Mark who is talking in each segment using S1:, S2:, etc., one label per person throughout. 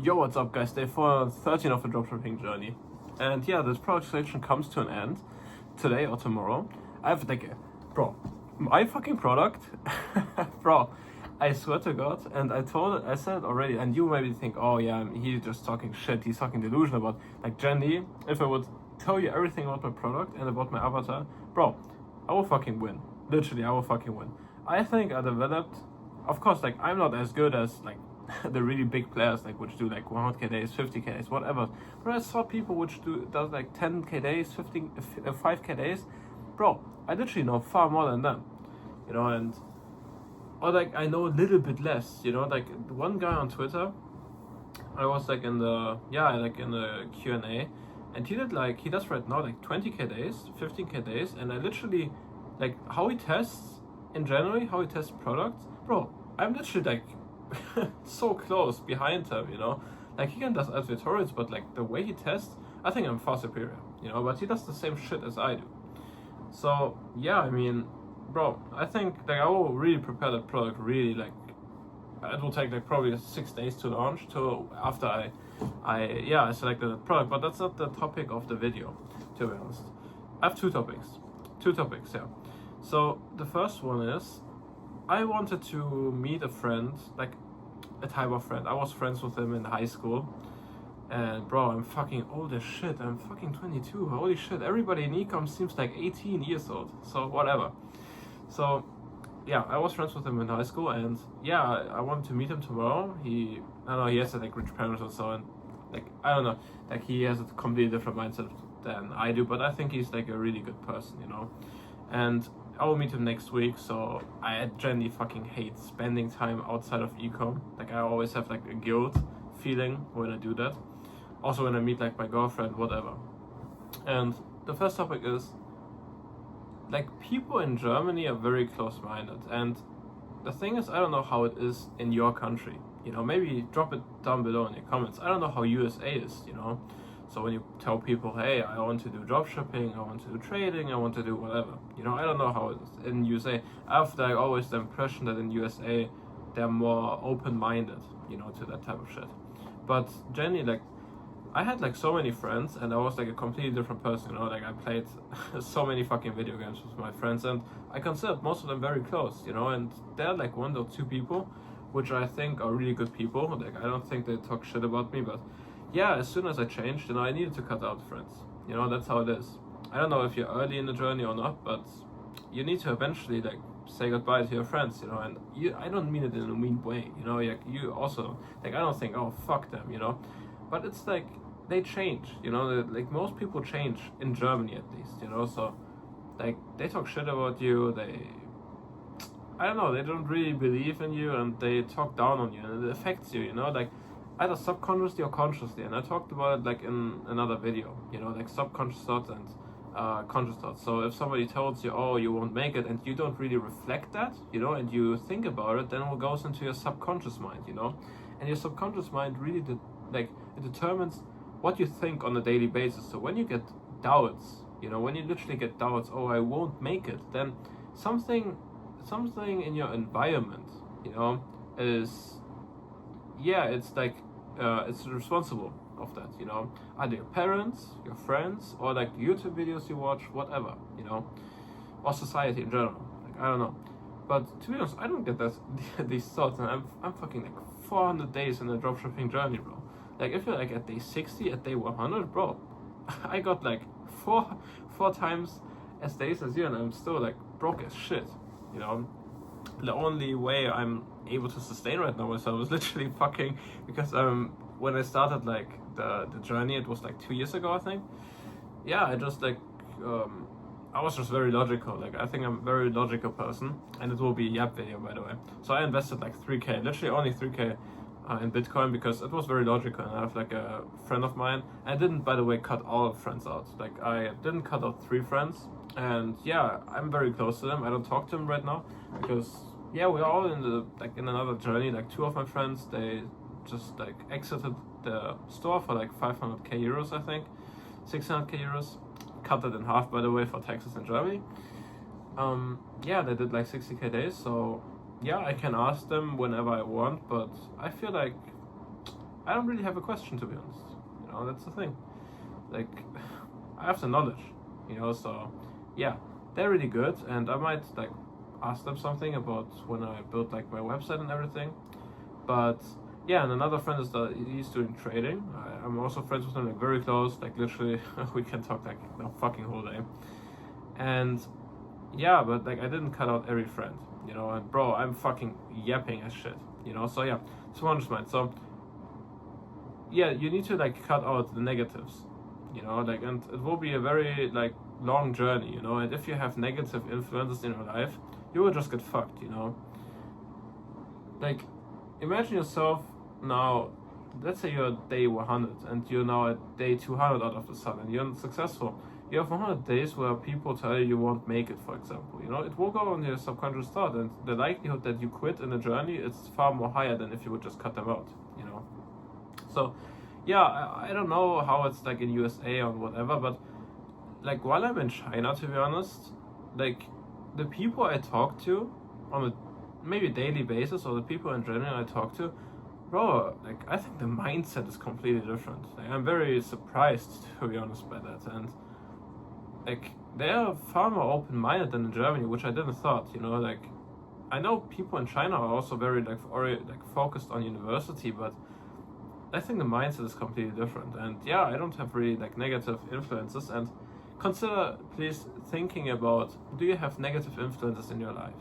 S1: Yo, what's up guys, day 413 of the dropshipping journey. And yeah, this product selection comes to an end today or tomorrow. I have like, bro, my fucking product, bro, I swear to God, and I said it already, and you maybe think, oh yeah, he's just talking shit, he's talking delusion about, like Jenny, if I would tell you everything about my product and about my avatar, bro, I will fucking win. Literally, I will fucking win. I think I developed, of course, like I'm not as good as like the really big players, like which do like 100k days, 50k days, whatever. But I saw people which does like 10k days, 5k days. Bro, I literally know far more than them, you know, and or like I know a little bit less, you know. Like one guy on Twitter, I was like in the Q&A, and he does right now like 20k days, 15k days, and I literally like how he tests in January, how he tests products, bro. I'm literally like so close behind him, you know. Like he can does tutorials, but like the way he tests, I think I'm far superior, you know. But he does the same shit as I do. So yeah, I mean, bro, I think like I will really prepare the product. Really, like it will take like probably 6 days to launch. To after I selected the product, but that's not the topic of the video, to be honest. I have two topics, yeah. So the first one is, I wanted to meet a friend, like a type of friend. I was friends with him in high school. And bro, I'm fucking old as shit. I'm fucking 22. Holy shit. Everybody in ecom seems like 18 years old. So whatever. So yeah, I was friends with him in high school, and yeah, I wanted to meet him tomorrow. He has like rich parents or so, and like I don't know, like he has a completely different mindset than I do, but I think he's like a really good person, you know. And I will meet him next week, so I generally fucking hate spending time outside of ecom. Like I always have like a guilt feeling when I do that. Also when I meet like my girlfriend, whatever. And the first topic is, like, people in Germany are very close-minded, and the thing is, I don't know how it is in your country, you know. Maybe drop it down below in the comments. I don't know how USA is, you know. So when you tell people, hey, I want to do dropshipping, I want to do trading, I want to do whatever, you know, I don't know how it is in USA. I have like always the impression that in USA they're more open-minded, you know, to that type of shit. But Jenny, like, I had like so many friends, and I was like a completely different person, you know. Like I played so many fucking video games with my friends, and I considered most of them very close, you know. And they're like one or two people which I think are really good people. Like I don't think they talk shit about me, but yeah, as soon as I changed, you know, I needed to cut out friends, you know. That's how it is. I don't know if you're early in the journey or not, but you need to eventually like say goodbye to your friends, you know. And I don't mean it in a mean way, you know. Like you also, like, I don't think, oh fuck them, you know. But it's like they change, you know. Like most people change in Germany, at least, you know. So like they talk shit about you, I don't know, they don't really believe in you, and they talk down on you, and it affects you, you know. Like either subconsciously or consciously. And I talked about it like in another video, you know, like subconscious thoughts and conscious thoughts. So if somebody tells you, oh, you won't make it, and you don't really reflect that, you know, and you think about it, then it goes into your subconscious mind, you know. And your subconscious mind really it determines what you think on a daily basis. So when you get doubts, you know, when you literally get doubts, oh, I won't make it, then something in your environment, you know, is, yeah, it's like it's responsible of that, you know. Either your parents, your friends, or like YouTube videos you watch, whatever, you know, or society in general. Like I don't know. But to be honest, I don't get these thoughts, and I'm fucking like 400 days in the dropshipping journey, bro. Like if you're like at day 60, at day 100, bro, I got like four times as days as you, and I'm still like broke as shit, you know. The only way I'm able to sustain right now myself is literally fucking because when I started like the journey, it was like 2 years ago, I think. Yeah, I just like I was just very logical. Like I think I'm a very logical person, and it will be a Yap video, by the way. So I invested like 3k, literally only 3k in Bitcoin, because it was very logical. And I have like a friend of mine. I didn't, by the way, cut all of friends out. Like I didn't cut out 3 friends, and yeah, I'm very close to them. I don't talk to them right now because yeah, we're all in another journey. Like 2 of my friends, they just like exited the store for like 500k euros, I think, 600k euros. Cut it in half, by the way, for taxes in Germany. Yeah, they did like 60k days, so yeah, I can ask them whenever I want, but I feel like I don't really have a question, to be honest. That's the thing. Like, I have the knowledge, so yeah, they're really good, and I might like ask them something about when I built like my website and everything. But yeah, and another friend is that he's doing trading. I'm also friends with him, like very close, like literally we can talk like the fucking whole day. And yeah, but like I didn't cut out every friend, and bro, I'm fucking yapping as shit, so yeah, so one mind. So yeah, you need to like cut out the negatives, like, and it will be a very like long journey, and if you have negative influences in your life, you will just get fucked, like imagine yourself now, let's say you're at day 100 and you're now at day 200 out of the sudden, you're successful. You have 100 days where people tell you won't make it, for example. It will go on your subconscious thought, and the likelihood that you quit in a journey is far more higher than if you would just cut them out, So, yeah, I don't know how it's like in USA or whatever, but like while I'm in China, to be honest, like the people I talk to on a maybe daily basis, or the people in general I talk to, bro, like I think the mindset is completely different. Like, I'm very surprised, to be honest, by that, and like they are far more open-minded than in Germany, which I didn't thought. Like I know people in China are also very like focused on university, but I think the mindset is completely different. And yeah, I don't have really like negative influences. And consider, please, thinking about, do you have negative influences in your life?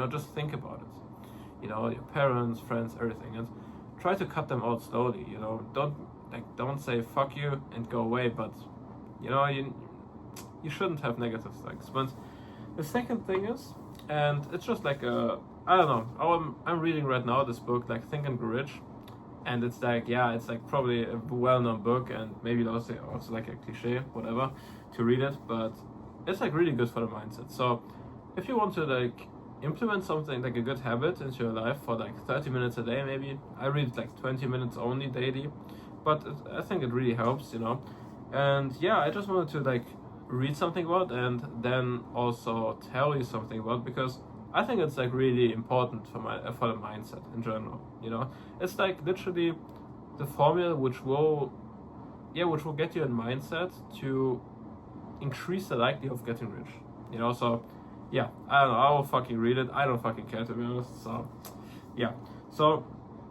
S1: Just think about it. Your parents, friends, everything, and try to cut them out slowly. Don't say fuck you and go away, but you shouldn't have negative things. But the second thing is, and it's just like I don't know, I'm reading right now this book, like Think and Grow Rich, and it's like, yeah, it's like probably a well-known book, and maybe also like a cliche, whatever, to read it, but it's like really good for the mindset. So if you want to like implement something like a good habit into your life for like 30 minutes a day, maybe I read like 20 minutes only daily, but I think it really helps, and yeah, I just wanted to like read something about and then also tell you something about, because I think it's like really important for the mindset in general. It's like literally the formula which will get you in mindset to increase the likelihood of getting rich. So yeah, I don't know, I will fucking read it. I don't fucking care, to be honest. So yeah, so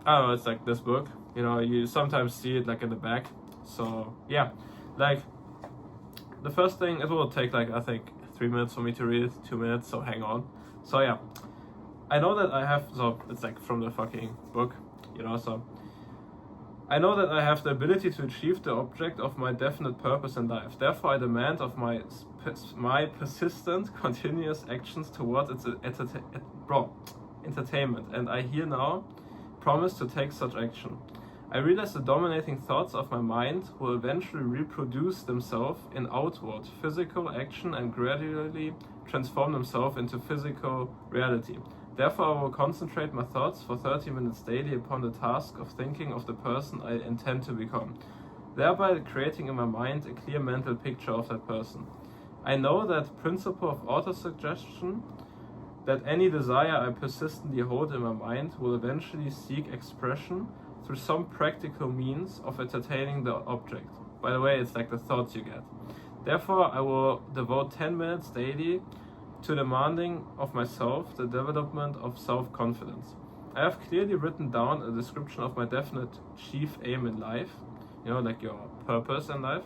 S1: I don't know, it's like this book. You sometimes see it like in the back. So yeah, like the first thing, it will take like I think 3 minutes for me to read it, 2 minutes, so hang on. So yeah, I know that I have, so it's like from the fucking book, so I know that I have the ability to achieve the object of my definite purpose in life. Therefore, I demand of my persistent, continuous actions towards its entertainment, and I here now promise to take such action. I realize the dominating thoughts of my mind will eventually reproduce themselves in outward physical action and gradually transform themselves into physical reality. Therefore, I will concentrate my thoughts for 30 minutes daily upon the task of thinking of the person I intend to become, thereby creating in my mind a clear mental picture of that person. I know that principle of autosuggestion, that any desire I persistently hold in my mind will eventually seek expression through some practical means of entertaining the object. By the way, it's like the thoughts you get. Therefore, I will devote 10 minutes daily to demanding of myself the development of self-confidence. I have clearly written down a description of my definite chief aim in life, like your purpose in life,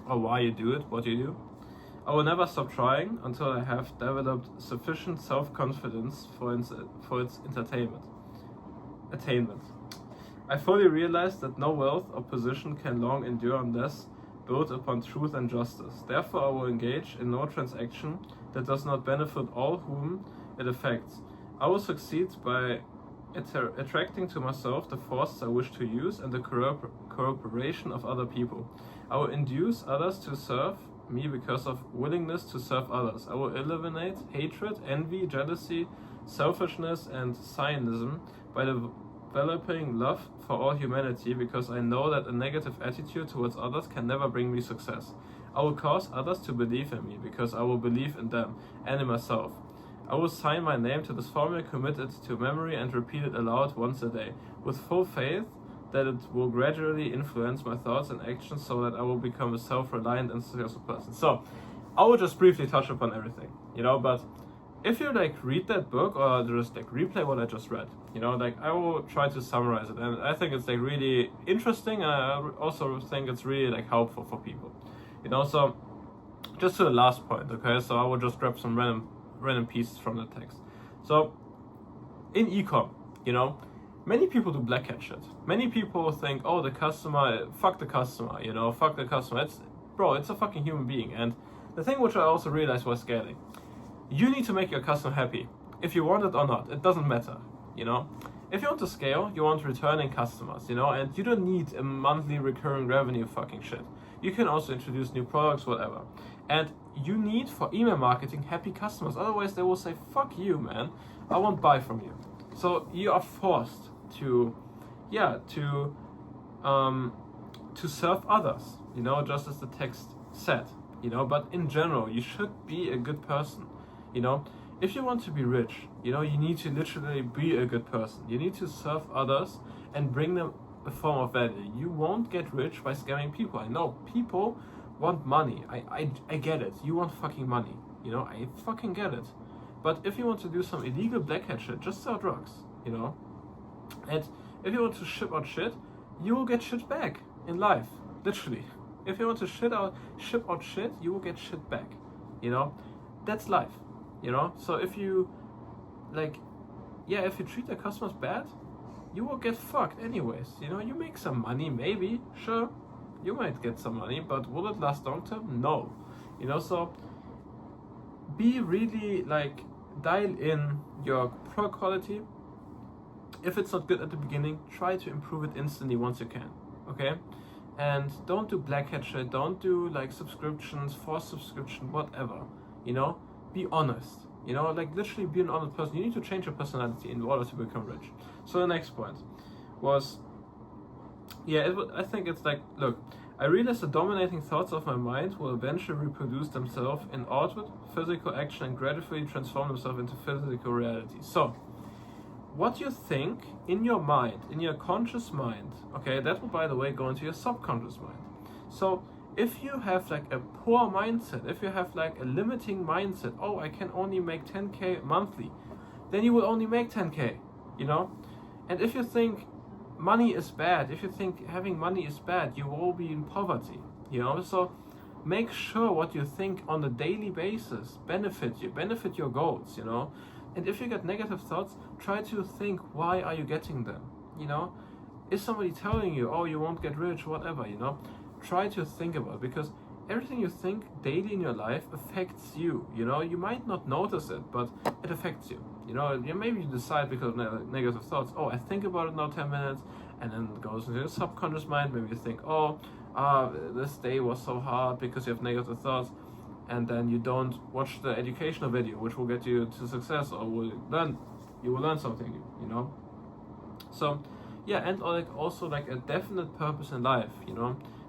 S1: or why you do it, what you do. I will never stop trying until I have developed sufficient self-confidence for its attainment. I fully realize that no wealth or position can long endure unless built upon truth and justice. Therefore, I will engage in no transaction that does not benefit all whom it affects. I will succeed by attracting to myself the forces I wish to use and the cooperation of other people. I will induce others to serve me because of willingness to serve others. I will eliminate hatred, envy, jealousy, selfishness, and cynicism by developing love for all humanity, because I know that a negative attitude towards others can never bring me success. I will cause others to believe in me, because I will believe in them and in myself. I will sign my name to this formula, commit it to memory, and repeat it aloud once a day, with full faith that it will gradually influence my thoughts and actions so that I will become a self-reliant and successful person. So I will just briefly touch upon everything, but if you like read that book or just like replay what I just read, like I will try to summarize it, and I think it's like really interesting, and I also think it's really like helpful for people, so just to the last point, okay, so I will just grab some random pieces from the text. So in ecom, many people do black hat shit. Many people think, oh, the customer, fuck the customer, fuck the customer. It's a fucking human being. And the thing which I also realized was scaling. You need to make your customer happy. If you want it or not, it doesn't matter, If you want to scale, you want returning customers, and you don't need a monthly recurring revenue fucking shit. You can also introduce new products, whatever. And you need, for email marketing, happy customers. Otherwise, they will say, fuck you, man. I won't buy from you. So you are forced to serve others, just as the text said, but in general, you should be a good person, If you want to be rich, you need to literally be a good person. You need to serve others and bring them a form of value. You won't get rich by scamming people. I know people want money. I get it. You want fucking money. I fucking get it. But if you want to do some illegal black hat shit, just sell drugs, And if you want to ship out shit, you will get shit back in life, literally. If you want to ship out shit, you will get shit back, That's life, So if you, if you treat the customers bad, you will get fucked anyways, You make some money, maybe, sure, you might get some money, but will it last long term? No, So be really dial in your product quality. If it's not good at the beginning, try to improve it instantly once you can, okay? And don't do black hat shit, don't do subscriptions, forced subscription, whatever, Be honest, literally be an honest person. You need to change your personality in order to become rich. So the next point was, I think it's look, I realized the dominating thoughts of my mind will eventually reproduce themselves in outward physical action and gradually transform themselves into physical reality. So, what you think in your mind, in your conscious mind, okay, that will, by the way, go into your subconscious mind. So, if you have a poor mindset, if you have a limiting mindset, oh, I can only make 10K monthly, then you will only make 10K, And if you think money is bad, if you think having money is bad, you will be in poverty, So make sure what you think on a daily basis benefit your goals, And if you get negative thoughts, try to think, why are you getting them, Is somebody telling you, oh, you won't get rich, whatever, Try to think about it, because everything you think daily in your life affects you, You might not notice it, but it affects you, Maybe you decide because of negative thoughts, oh, I think about it now 10 minutes, and then it goes into your subconscious mind. Maybe you think, oh, this day was so hard because you have negative thoughts, and then you don't watch the educational video, which will get you to success, or you will learn something new, So, and also a definite purpose in life,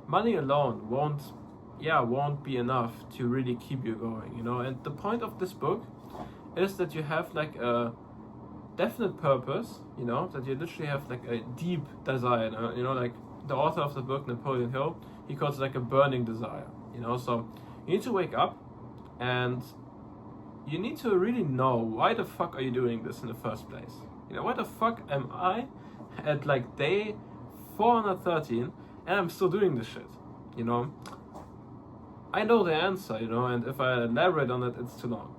S1: Money alone won't be enough to really keep you going, And the point of this book is that you have a definite purpose, that you literally have a deep desire, the author of the book, Napoleon Hill, he calls it a burning desire, So you need to wake up, and you need to really know, why the fuck are you doing this in the first place? Why the fuck am I at day 413 and I'm still doing this shit, I know the answer, and if I elaborate on it, it's too long,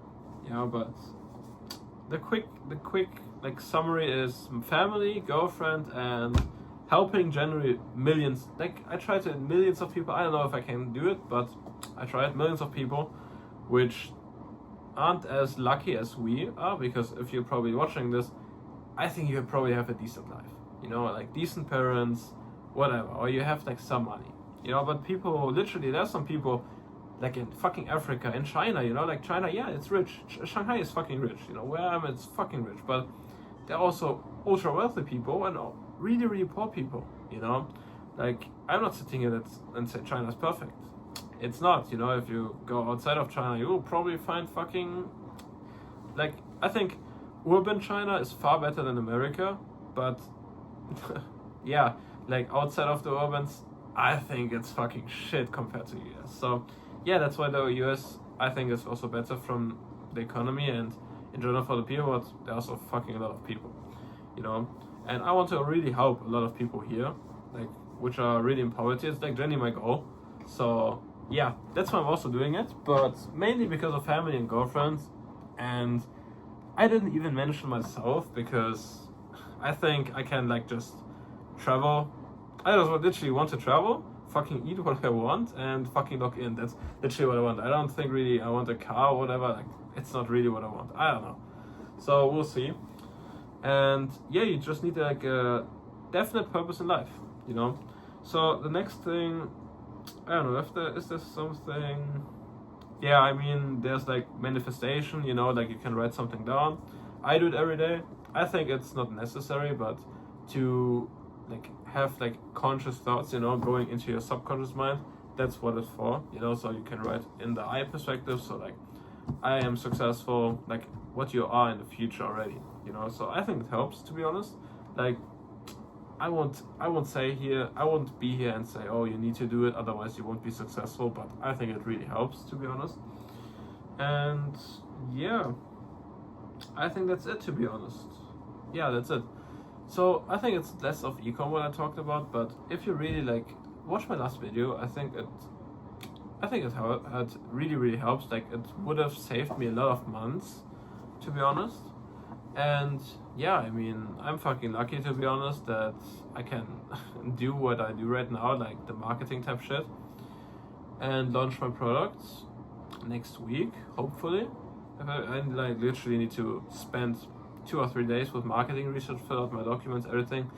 S1: but the quick summary is family, girlfriend, and helping generate millions. I tried to millions of people. I don't know if I can do it, but I tried millions of people, which aren't as lucky as we are, because if you're probably watching this, I think you probably have a decent life, decent parents, whatever, or you have some money, but people, literally, there's some people in fucking Africa, in China, China, it's rich. Shanghai is fucking rich, where I am, it's fucking rich, but there are also ultra wealthy people and really, really poor people, I'm not sitting here and say China's perfect. It's not, if you go outside of China, you will probably find fucking, I think urban China is far better than America, but like outside of the urbans, I think it's fucking shit compared to US. So yeah, that's why the US I think is also better from the economy and in general for the people, but there's also fucking a lot of people, you know. And I want to really help a lot of people here, like which are really in poverty. It's like generally my goal. So yeah, that's why I'm also doing it, but mainly because of family and girlfriends. And I didn't even mention myself because I think I can like just travel. I just literally want to travel, fucking eat what I want, and fucking log in. That's literally what I want. I don't think really I want a car or whatever. Like it's not really what I want. I don't know. So we'll see. And yeah, you just need like a definite purpose in life, you know. So the next thing, I don't know is there something. Yeah, I mean, there's like manifestation, you know, like you can write something down. I do it every day. I think it's not necessary, but to like have like conscious thoughts, you know, going into your subconscious mind, that's what it's for, you know. So you can write in the I perspective, so like I am successful, like what you are in the future already, you know. So I think it helps, to be honest. Like I won't be here and say, oh, you need to do it, otherwise you won't be successful, but I think it really helps, to be honest. And yeah, I think that's it, to be honest. Yeah, that's it. So I think it's less of ecom what I talked about, but if you really like watch my last video, I think it really helps. Like it would have saved me a lot of months, to be honest. And yeah, I mean, I'm fucking lucky, to be honest, that I can do what I do right now, like the marketing type shit, and launch my products next week, hopefully. I like literally need to spend 2 or 3 days with marketing research, fill out my documents, everything,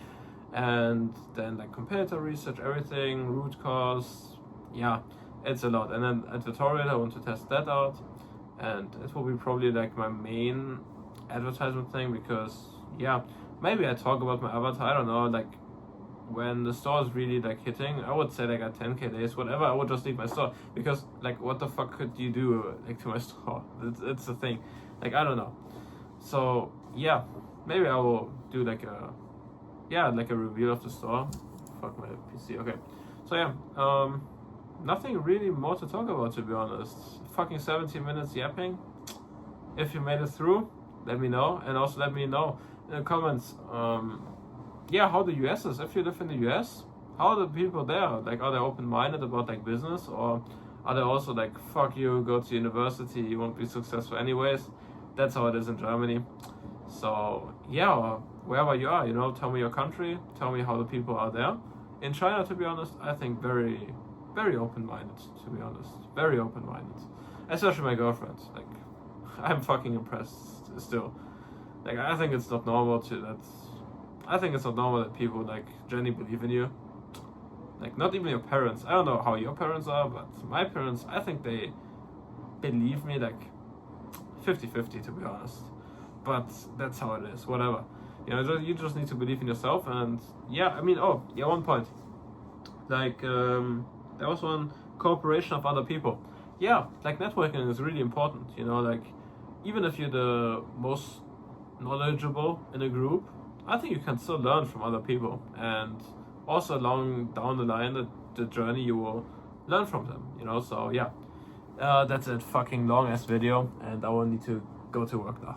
S1: and then like competitor research, everything, root cause. Yeah, it's a lot. And then a tutorial, I want to test that out, and it will be probably like my main advertisement thing, because yeah, maybe I talk about my avatar, I don't know, like when the store is really like hitting, I would say like at 10k days, whatever, I would just leave my store, because like what the fuck could you do like to my store? It's the thing, like I don't know. So yeah, maybe I will do like a review of the store. Fuck my PC. Okay, so yeah, nothing really more to talk about, to be honest. Fucking 17 minutes yapping. If you made it through, let me know, and also let me know in the comments, yeah, how the US is. If you live in the US, how are the people there? Like, are they open-minded about like business, or are they also like, fuck you, go to university, you won't be successful anyways? That's how it is in Germany. So yeah, or wherever you are, you know, tell me your country, tell me how the people are there. In China, to be honest, I think very, very open-minded, to be honest, very open-minded, especially my girlfriend. Like, I'm fucking impressed still. Like, I think it's not normal that people like Jenny believe in you. Like, not even your parents. I don't know how your parents are, but my parents, I think they believe me like 50-50, to be honest. But that's how it is, whatever. You know, you just need to believe in yourself. And yeah, I mean, oh yeah, one point. Like, there was one cooperation of other people. Yeah, like networking is really important, you know, like even if you're the most knowledgeable in a group, I think you can still learn from other people, and also along down the line, the journey, you will learn from them, you know. So yeah, that's it. Fucking long ass video, and I will need to go to work now.